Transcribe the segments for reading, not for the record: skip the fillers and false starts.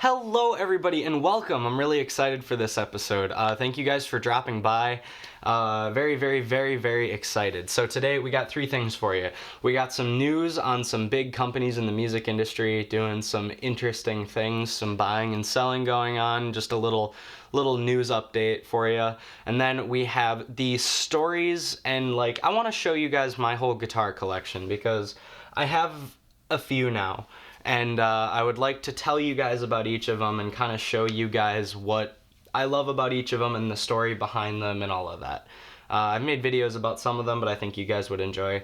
Hello everybody and welcome. I'm really excited for this episode. Thank you guys for dropping by. Very excited. So today we got three things for you. We got some news on some big companies in the music industry doing some interesting things, some buying and selling going on, just a little news update for you. And then we have the stories and I want to show you guys my whole guitar collection because I have a few now. And I would like to tell you guys about each of them and kind of show you guys what I love about each of them and the story behind them and all of that. I've made videos about some of them, but I think you guys would enjoy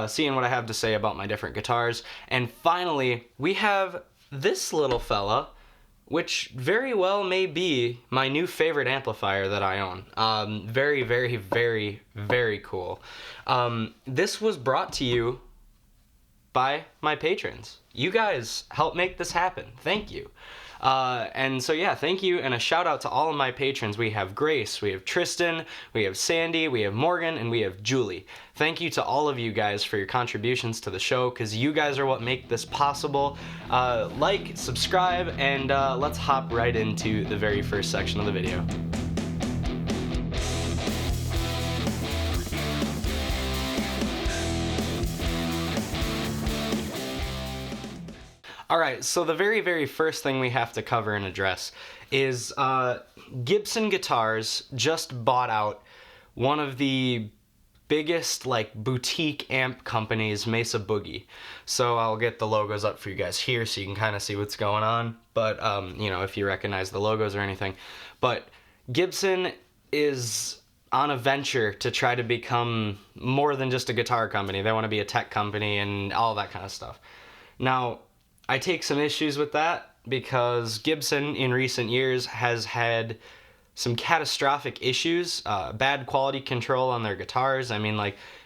seeing what I have to say about my different guitars. And finally, we have this little fella, which very well may be my new favorite amplifier that I own. Very cool. This was brought to you by my patrons. You guys help make this happen. Thank you. And so yeah, thank you, and a shout out to all of my patrons. We have Grace, we have Tristan, we have Sandy, we have Morgan, and we have Julie. Thank you to all of you guys for your contributions to the show, because you guys are what make this possible. Like, subscribe, and let's hop right into the very first section of the video. Alright, so the very first thing we have to cover and address is Gibson Guitars just bought out one of the biggest boutique amp companies, Mesa Boogie. So I'll get the logos up for you guys here so you can kind of see what's going on, but if you recognize the logos or anything. But Gibson is on a venture to try to become more than just a guitar company. They want to be a tech company and all that kind of stuff. Now, I take some issues with that because Gibson in recent years has had some catastrophic issues, bad quality control on their guitars. I mean,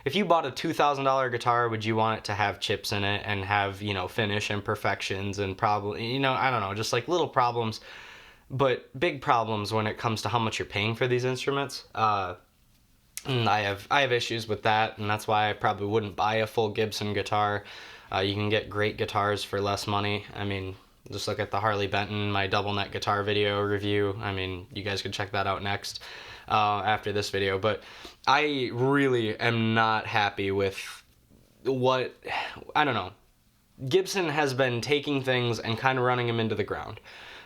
if you bought a $2,000 guitar, would you want it to have chips in it and have, finish imperfections and probably, I don't know, just little problems, but big problems when it comes to how much you're paying for these instruments. And I have issues with that, and that's why I probably wouldn't buy a full Gibson guitar. You can get great guitars for less money. I mean, just look at the Harley Benton, my double neck guitar video review. I mean, you guys can check that out next after this video. But I really am not happy with I don't know. Gibson has been taking things and kind of running them into the ground.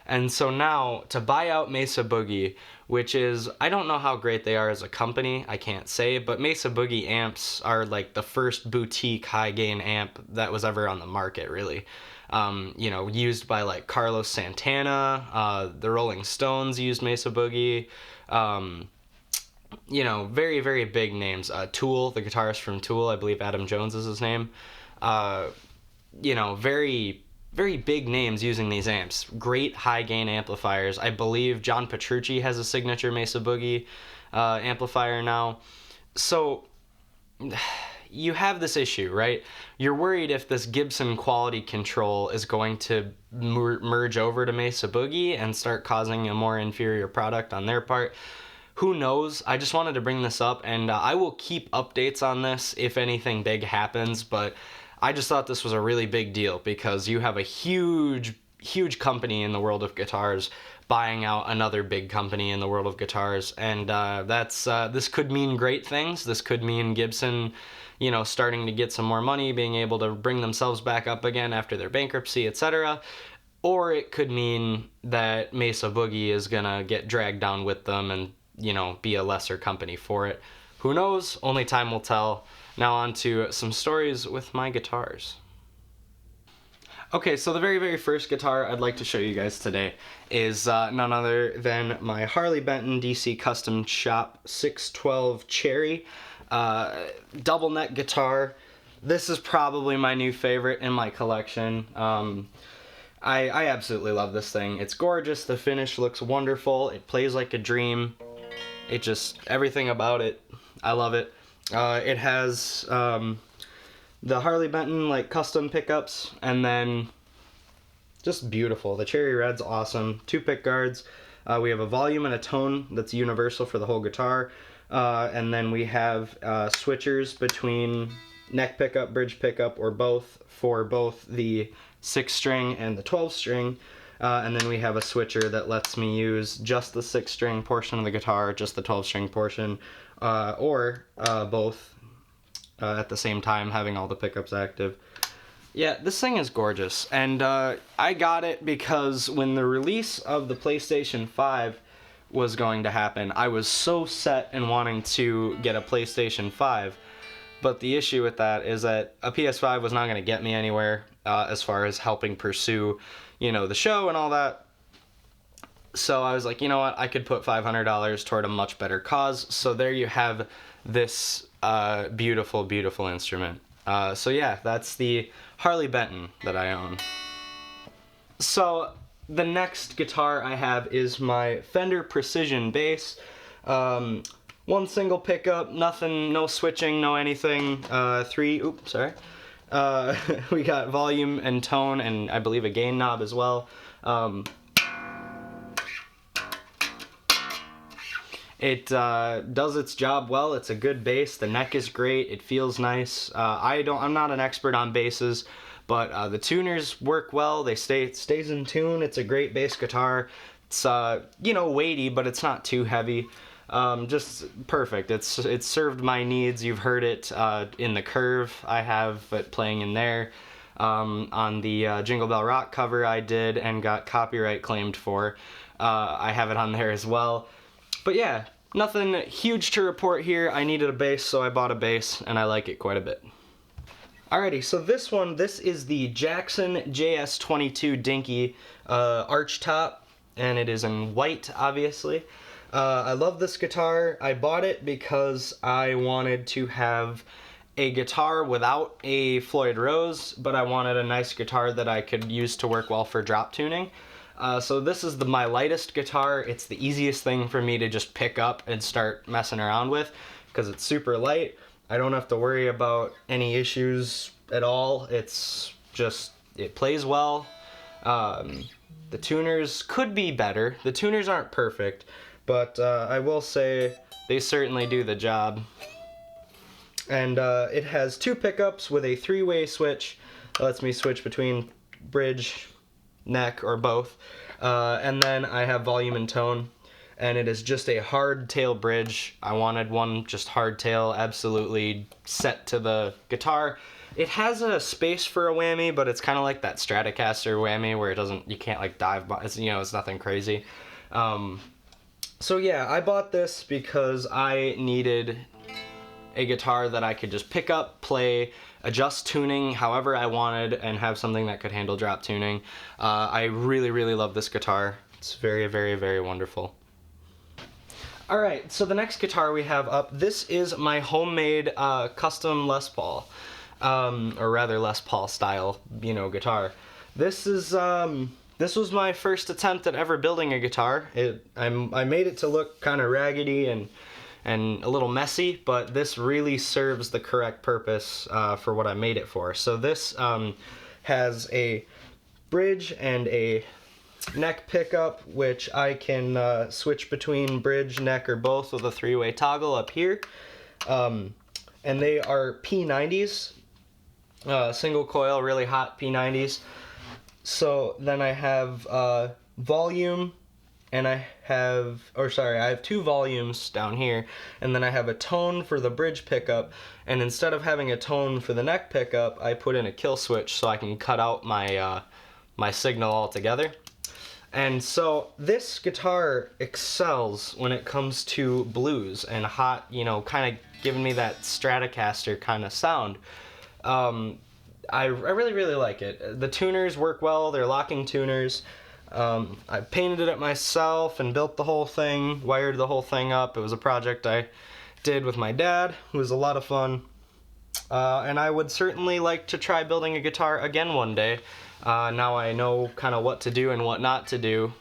And so now, to buy out Mesa Boogie, which is, I don't know how great they are as a company, I can't say, but Mesa Boogie amps are the first boutique high-gain amp that was ever on the market, really. Used by Carlos Santana, the Rolling Stones used Mesa Boogie, very big names. Tool, the guitarist from Tool, I believe Adam Jones is his name. Very big names using these amps. Great high-gain amplifiers. I believe John Petrucci has a signature Mesa Boogie amplifier now. So you have this issue, right? You're worried if this Gibson quality control is going to merge over to Mesa Boogie and start causing a more inferior product on their part. Who knows? I just wanted to bring this up, and I will keep updates on this if anything big happens, but I just thought this was a really big deal because you have a huge company in the world of guitars buying out another big company in the world of guitars, and this could mean great things. This could mean Gibson, starting to get some more money, being able to bring themselves back up again after their bankruptcy, etc. Or it could mean that Mesa Boogie is gonna get dragged down with them and, be a lesser company for it. Who knows? Only time will tell. Now on to some stories with my guitars. Okay, so the very first guitar I'd like to show you guys today is none other than my Harley Benton DC Custom Shop 612 Cherry double neck guitar. This is probably my new favorite in my collection. I absolutely love this thing. It's gorgeous, the finish looks wonderful, it plays like a dream. It just, everything about it, I love it. It has the Harley Benton custom pickups, and then just beautiful. The cherry red's awesome. 2 pick guards. We have a volume and a tone that's universal for the whole guitar, and then we have switchers between neck pickup, bridge pickup, or both for both the 6 string and the 12 string. And then we have a switcher that lets me use just the 6-string portion of the guitar, just the 12-string portion, or both at the same time, having all the pickups active. Yeah, this thing is gorgeous, and I got it because when the release of the PlayStation 5 was going to happen, I was so set in wanting to get a PlayStation 5, but the issue with that is that a PS5 was not going to get me anywhere as far as helping pursue, you know, the show and all that. So I was like, you know what, I could put $500 toward a much better cause, so there you have this beautiful, beautiful instrument. So yeah, that's the Harley Benton that I own. So the next guitar I have is my Fender Precision bass. One single pickup, nothing, no switching, no anything. We got volume and tone, and I believe a gain knob as well. It does its job well. It's a good bass. The neck is great. It feels nice. I'm not an expert on basses, but the tuners work well. It stays in tune. It's a great bass guitar. It's you know, weighty, but it's not too heavy. Just perfect. It's served my needs. You've heard it in the Curve. I have it playing in there. On the Jingle Bell Rock cover I did and got copyright claimed for. I have it on there as well. But yeah, nothing huge to report here. I needed a bass, so I bought a bass, and I like it quite a bit. Alrighty, so this is the Jackson JS22 Dinky arch top, and it is in white, obviously. I love this guitar. I bought it because I wanted to have a guitar without a Floyd Rose, but I wanted a nice guitar that I could use to work well for drop tuning. So this is my lightest guitar. It's the easiest thing for me to just pick up and start messing around with because it's super light. I don't have to worry about any issues at all. It's just, it plays well. The tuners could be better. The tuners aren't perfect, but I will say they certainly do the job. And it has 2 pickups with a 3-way switch that lets me switch between bridge, neck, or both, and then I have volume and tone, and it is just a hardtail bridge. I wanted one just hardtail, absolutely set to the guitar. It has a space for a whammy, but it's kind of like that Stratocaster whammy where you can't like dive by, it's nothing crazy. So yeah, I bought this because I needed a guitar that I could just pick up, play, adjust tuning however I wanted, and have something that could handle drop tuning. I really, really love this guitar. It's very, very, very wonderful. Alright, so the next guitar we have up, this is my homemade custom Les Paul, or rather Les Paul style, guitar. This was my first attempt at ever building a guitar. I made it to look kind of raggedy and a little messy, but this really serves the correct purpose for what I made it for. So this has a bridge and a neck pickup, which I can switch between bridge, neck, or both with a 3-way toggle up here. And they are P90s, single coil, really hot P90s. So then I have volume, and I have 2 volumes down here, and then I have a tone for the bridge pickup, and instead of having a tone for the neck pickup, I put in a kill switch so I can cut out my my signal altogether. And so this guitar excels when it comes to blues and hot, kind of giving me that Stratocaster kind of sound. I really, really like it. The tuners work well, they're locking tuners. I painted it myself and built the whole thing, wired the whole thing up. It was a project I did with my dad. It was a lot of fun. And I would certainly like to try building a guitar again one day. Now I know kind of what to do and what not to do.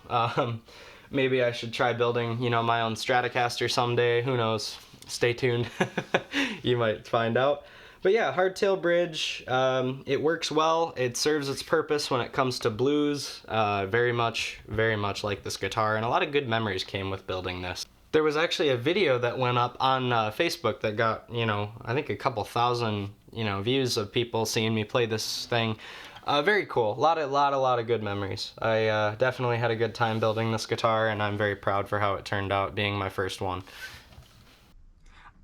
Maybe I should try building, my own Stratocaster someday. Who knows? Stay tuned. You might find out. But yeah, hardtail bridge, it works well. It serves its purpose when it comes to blues. Very much like this guitar, and a lot of good memories came with building this. There was actually a video that went up on Facebook that got, I think a couple thousand, views of people seeing me play this thing. Very cool. A lot of good memories. I definitely had a good time building this guitar, and I'm very proud for how it turned out, being my first one.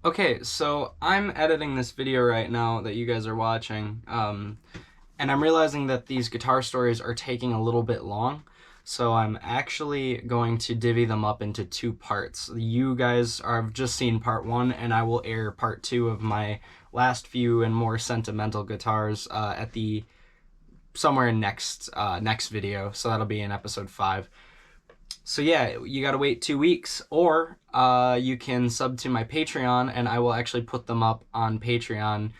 Okay, so I'm editing this video right now that you guys are watching, and I'm realizing that these guitar stories are taking a little bit long, so I'm actually going to divvy them up into 2 parts. You guys have just seen part 1, and I will air part 2 of my last few and more sentimental guitars at the somewhere in next video, so that'll be in episode 5. So yeah, you gotta wait 2 weeks, or you can sub to my Patreon, and I will actually put them up on Patreon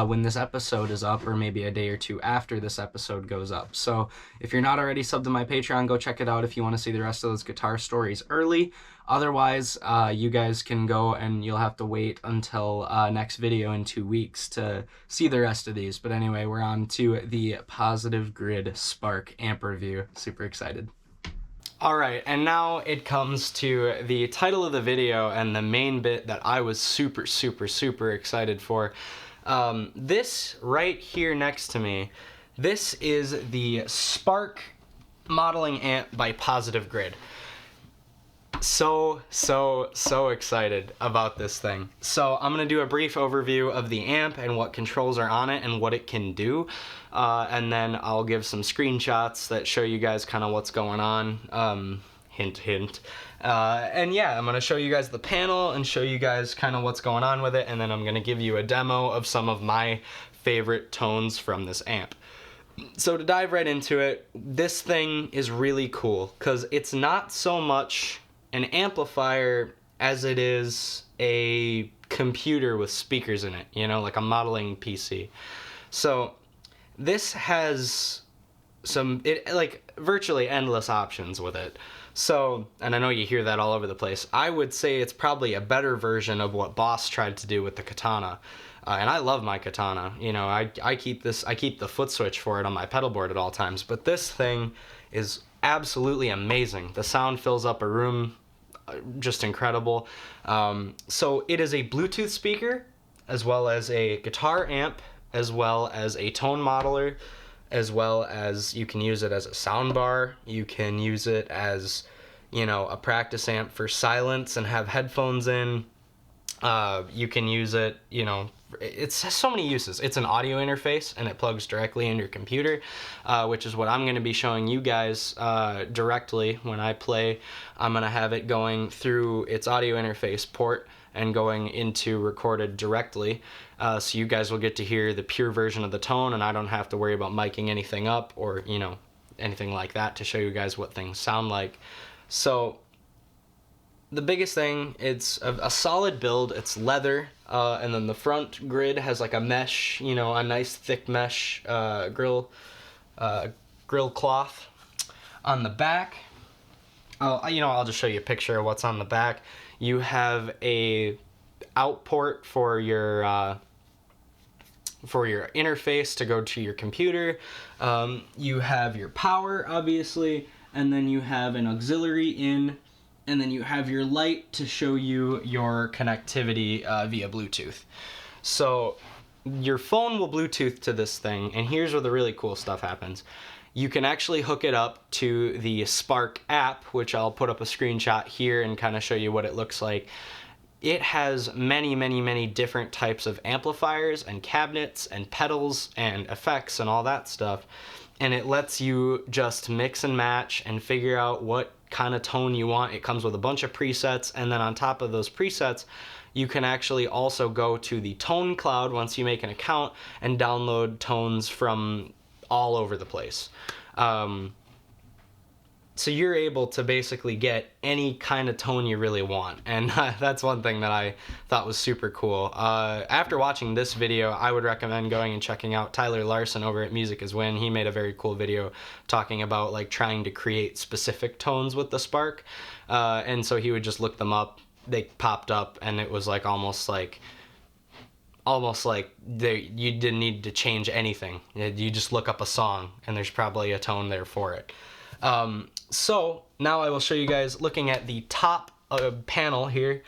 when this episode is up, or maybe a day or 2 after this episode goes up. So if you're not already subbed to my Patreon, go check it out if you want to see the rest of those guitar stories early. Otherwise, you guys can go, and you'll have to wait until next video in 2 weeks to see the rest of these. But anyway, we're on to the PositiveGrid Spark Amp review. Super excited. Alright, and now it comes to the title of the video and the main bit that I was super excited for. This right here next to me, this is the Spark modeling amp by PositiveGrid. So excited about this thing. So I'm going to do a brief overview of the amp and what controls are on it and what it can do. And then I'll give some screenshots that show you guys kind of what's going on. Hint, hint. And yeah, I'm going to show you guys the panel and show you guys kind of what's going on with it. And then I'm going to give you a demo of some of my favorite tones from this amp. So to dive right into it, this thing is really cool because it's not so much an amplifier as it is a computer with speakers in it, you know, like a modeling PC. So this has like virtually endless options with it. So, and I know you hear that all over the place. I would say it's probably a better version of what Boss tried to do with the Katana. And I love my Katana. You know, I keep the foot switch for it on my pedal board at all times. But this thing is absolutely amazing. The sound fills up a room, just incredible. So it is a Bluetooth speaker, as well as a guitar amp, as well as a tone modeler, as well as you can use it as a sound bar. You can use it as, you know, a practice amp for silence and have headphones in. You can use it, you know, it has so many uses. It's an audio interface, and it plugs directly into your computer, which is what I'm going to be showing you guys directly when I play. I'm going to have it going through its audio interface port and going into recorded directly, so you guys will get to hear the pure version of the tone, and I don't have to worry about miking anything up or, you know, anything like that to show you guys what things sound like. So the biggest thing, it's a solid build. It's leather, and then the front grid has like a mesh, you know, a nice thick mesh grill cloth. On the back, I'll just show you a picture of what's on the back. You have a out port for your interface to go to your computer. You have your power, obviously, and then you have an auxiliary in. And then you have your light to show you your connectivity via Bluetooth. So your phone will Bluetooth to this thing, and here's where the really cool stuff happens. You can actually hook it up to the Spark app, which I'll put up a screenshot here and kind of show you what it looks like. It has many different types of amplifiers and cabinets and pedals and effects and all that stuff. And it lets you just mix and match and figure out what kind of tone you want. It comes with a bunch of presets, and then on top of those presets, you can actually also go to the tone cloud once you make an account and download tones from all over the place. So you're able to basically get any kind of tone you really want, and that's one thing that I thought was super cool. After watching this video, I would recommend going and checking out Tyler Larson over at Music Is Win. He made a very cool video talking about like trying to create specific tones with the Spark, and so he would just look them up. They popped up, and it was like almost like you didn't need to change anything. You just look up a song, and there's probably a tone there for it. So now I will show you guys, looking at the top panel here,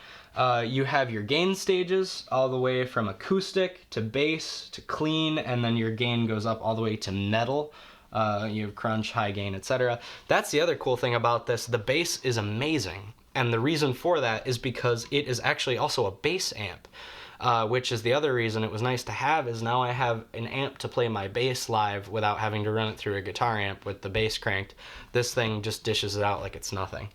you have your gain stages all the way from acoustic to bass to clean, and then your gain goes up all the way to metal You have crunch, high gain, etc. That's the other cool thing about this. The bass is amazing. And the reason for that is because it is actually also a bass amp. Which is the other reason it was nice to have, is now I have an amp to play my bass live without having to run it through a guitar amp with the bass cranked. This thing just dishes it out like it's nothing.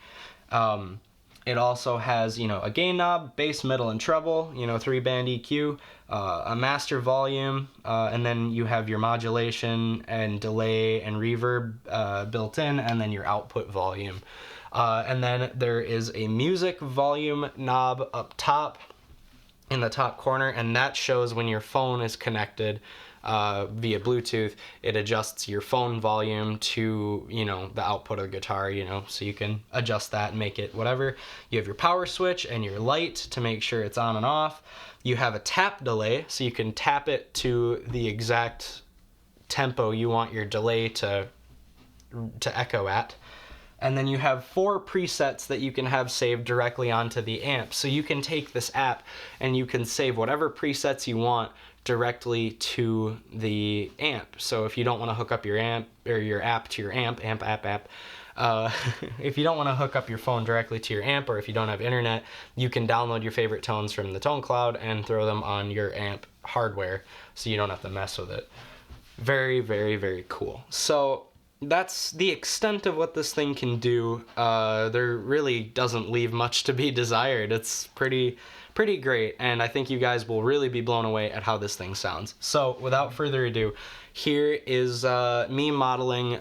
It also has, a gain knob, bass, middle, and treble, 3-band EQ, a master volume, and then you have your modulation and delay and reverb built in, and then your output volume. And then there is a music volume knob up top in the top corner, and that shows when your phone is connected via Bluetooth. It adjusts your phone volume to the output of the guitar, so you can adjust that and make it whatever. You have your power switch and your light to make sure it's on and off. You have a tap delay, so you can tap it to the exact tempo you want your delay to echo at. And then you have 4 presets that you can have saved directly onto the amp. So you can take this app and you can save whatever presets you want directly to the amp. So if you don't want to hook up your amp or your app to your amp, if you don't want to hook up your phone directly to your amp, or if you don't have internet, you can download your favorite tones from the tone cloud and throw them on your amp hardware, so you don't have to mess with it. Very, very, very cool. So that's the extent of what this thing can do. There really doesn't leave much to be desired. It's pretty great, and I think you guys will really be blown away at how this thing sounds. So without further ado, here is me modeling.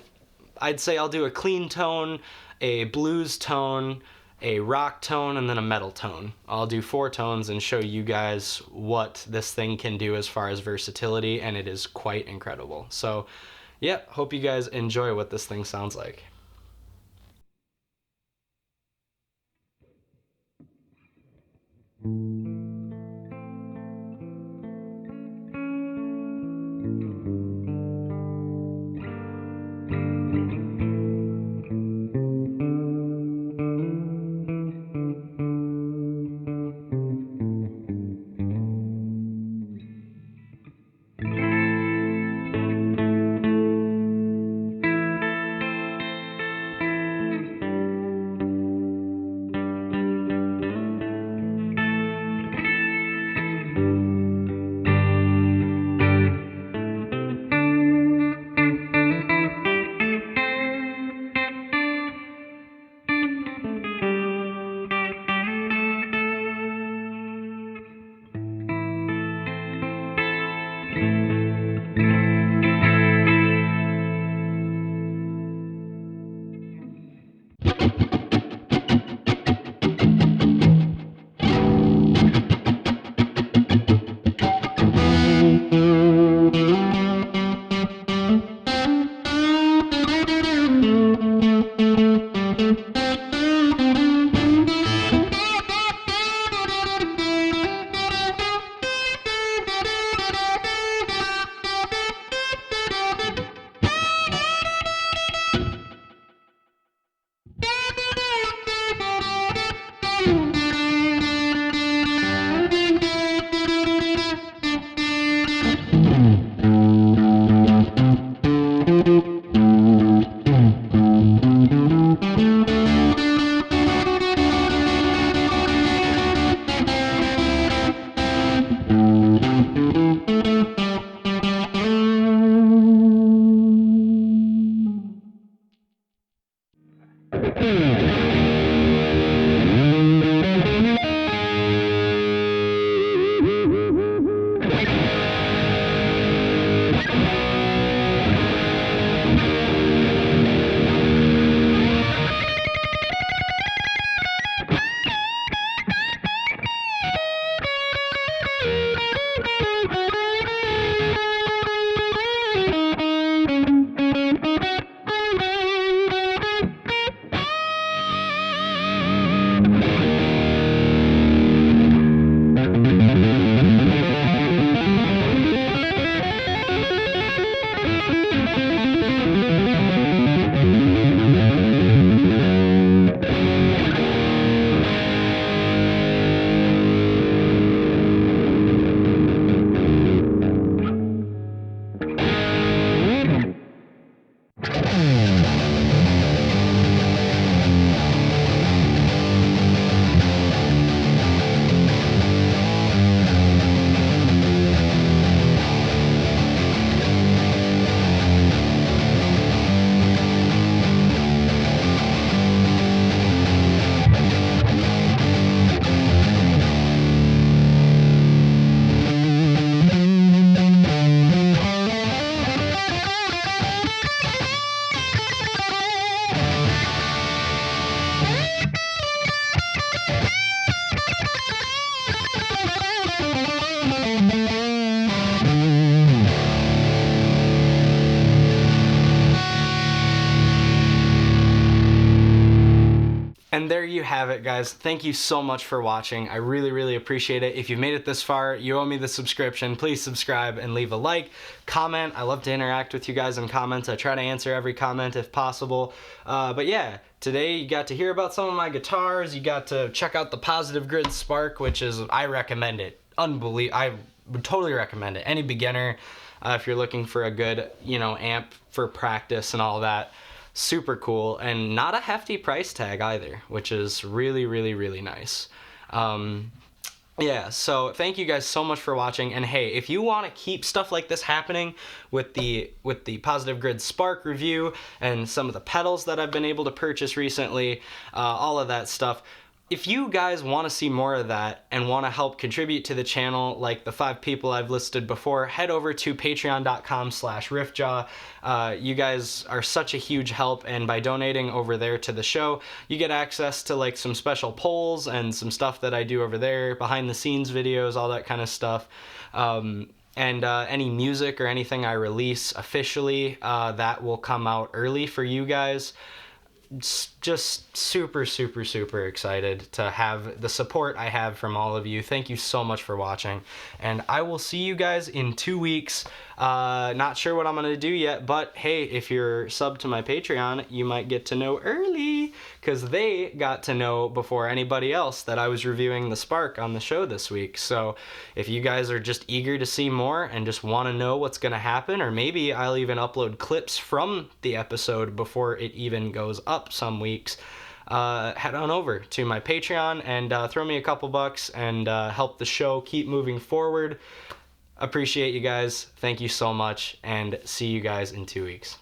I'd say I'll do a clean tone, a blues tone, a rock tone, and then a metal tone. I'll do 4 tones and show you guys what this thing can do as far as versatility, and it is quite incredible. So yeah, hope you guys enjoy what this thing sounds like. And there you have it, guys. Thank you so much for watching. I really, really appreciate it. If you've made it this far, you owe me the subscription. Please subscribe and leave a like, comment. I love to interact with you guys in comments. I try to answer every comment if possible. But yeah, today you got to hear about some of my guitars. You got to check out the PositiveGrid Spark, which is, I recommend it. I would totally recommend it. Any beginner, if you're looking for a good, amp for practice and all that. Super cool, and not a hefty price tag either, which is really, really, really nice. Yeah, so thank you guys so much for watching, and hey, if you want to keep stuff like this happening with the PositiveGrid Spark review and some of the pedals that I've been able to purchase recently, all of that stuff, if you guys want to see more of that and want to help contribute to the channel like the 5 people I've listed before, head over to patreon.com/RiffJaw. You guys are such a huge help, and by donating over there to the show, you get access to like some special polls and some stuff that I do over there, behind the scenes videos, all that kind of stuff. And any music or anything I release officially, that will come out early for you guys. Just super, super, super excited to have the support I have from all of you. Thank you so much for watching, and I will see you guys in 2 weeks. Not sure what I'm gonna do yet, but hey, if you're subbed to my Patreon, you might get to know early, because they got to know before anybody else that I was reviewing the Spark on the show this week. So if you guys are just eager to see more and just want to know what's gonna happen, or maybe I'll even upload clips from the episode before it even goes up some weeks, head on over to my Patreon and throw me a couple bucks and help the show keep moving forward. Appreciate you guys. Thank you so much, and see you guys in 2 weeks.